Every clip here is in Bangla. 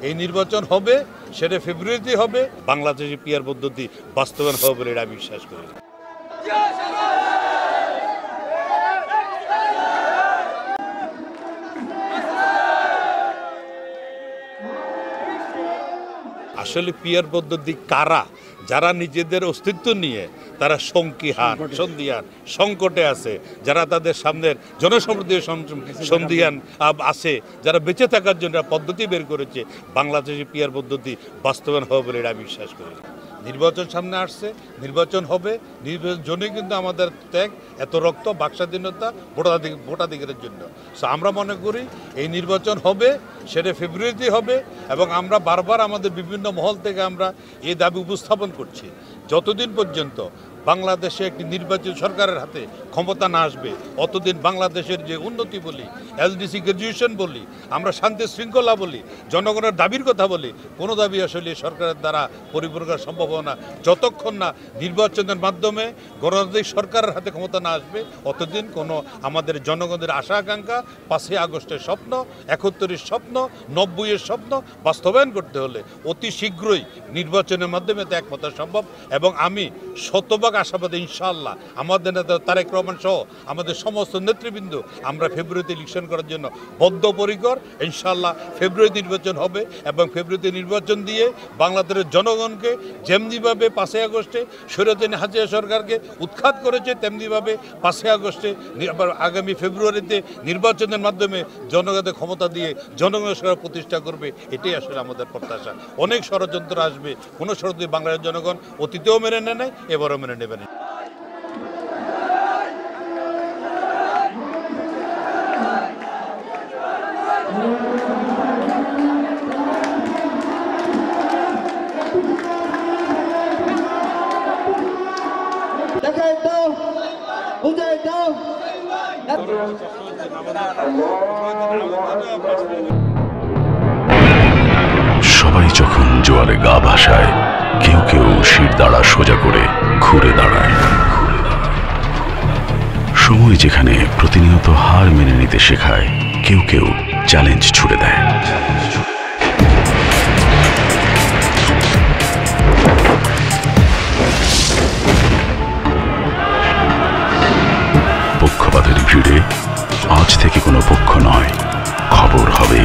এই নির্বাচন হবে, সেটা ফেব্রুয়ারিতে হবে। বাংলাদেশে পিআর পদ্ধতি বাস্তবায়ন হবে বলে আমি বিশ্বাস করি। আসলে পিআর পদ্ধতি কারা, যারা নিজেদের অস্তিত্ব নিয়ে তারা সন্দিহান সংকটে আছে, যারা তাদের সামনের জনসমৃদ্ধি সন্দিহান আছে, যারা বেঁচে থাকার জন্য পদ্ধতি বের করেছে, বাংলাদেশে পিআর পদ্ধতি বাস্তবায়ন হবে বলে আমি বিশ্বাস করি। নির্বাচন সামনে আসছে, নির্বাচন হবে, নির্বাচনের জন্যই কিন্তু আমাদের ত্যাগ, এত রক্ত, বাকস্বাধীনতা, ভোটাধিকারের জন্য। সো আমরা মনে করি এই নির্বাচন হবে, সেটা ফেব্রুয়ারিতে হবে। এবং আমরা বারবার আমাদের বিভিন্ন মহল থেকে আমরা এই দাবি উপস্থাপন করছি, যতদিন পর্যন্ত বাংলাদেশে একটি নির্বাচিত সরকারের হাতে ক্ষমতা না আসবে, অতদিন বাংলাদেশের যে উন্নতি বলি, এলডিসি গ্র্যাজুয়েশন বলি, আমরা শান্তি শৃঙ্খলা বলি, জনগণের দাবির কথা বলি, কোনো দাবি আসলে সরকারের দ্বারা পরিপূর্ণ করা সম্ভব হবে না যতক্ষণ না নির্বাচনের মাধ্যমে গণতান্ত্রিক সরকারের হাতে ক্ষমতা না আসবে। অতদিন কোনো আমাদের জনগণের আশা আকাঙ্ক্ষা, 5ই আগস্টের স্বপ্ন, 71-এর স্বপ্ন, 90-এর স্বপ্ন বাস্তবায়ন করতে হলে অতি শীঘ্রই নির্বাচনের মাধ্যমে তা একমত সম্ভব। এবং আমি শতভাগ আশাবাদী, ইনশাআল্লাহ আমাদের নেতা তারেক রহমান সহ আমাদের সমস্ত নেতৃবৃন্দ আমরা ফেব্রুয়ারিতে ইলেকশন করার জন্য বদ্ধপরিকর। ইনশাআল্লাহ ফেব্রুয়ারি নির্বাচন হবে এবং ফেব্রুয়ারিতে নির্বাচন দিয়ে বাংলাদেশের জনগণকে যেমনিভাবে 5ই আগস্টে স্বৈরাচারী হাসিনা সরকারকে উৎখাত করেছে, তেমনিভাবে 5ই আগস্টে আগামী ফেব্রুয়ারিতে নির্বাচনের মাধ্যমে জনগণের ক্ষমতা দিয়ে জনগণের সরকার প্রতিষ্ঠা করবে। এটাই আসলে আমাদের প্রত্যাশা। অনেক ষড়যন্ত্র আসবে, কোনো ষড়যন্ত্র বাংলাদেশের জনগণ অতীতেও মেনে নেয় নাই, এবারও মেনে নেবেন। সবাই যখন জোয়ারে গা ভাসায়, কেউ কেউ শির দাঁড়া সোজা করে ঘুরে দাঁড়ায়। সময় যেখানে প্রতিনিয়ত হার মেনে নিতে শেখায়, কেউ কেউ চ্যালেঞ্জ ছুড়ে দেয়। পক্ষপাতের ভিড়ে আজ থেকে কোনো পক্ষ নয়, খবর হবে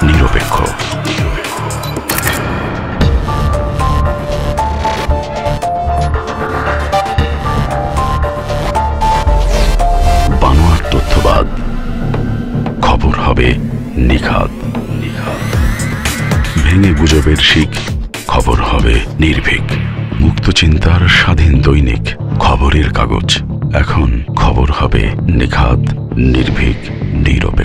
নিরপেক্ষ। বানোয়াট তথ্যবাদ, খবর হবে নিখাদ। ভেঙে গুজবের শিক, খবর হবে নির্ভীক। মুক্ত চিন্তার স্বাধীন দৈনিক খবরের কাগজ, এখন খবর হবে নিখাদ, নির্ভীক, নিরপেক্ষ।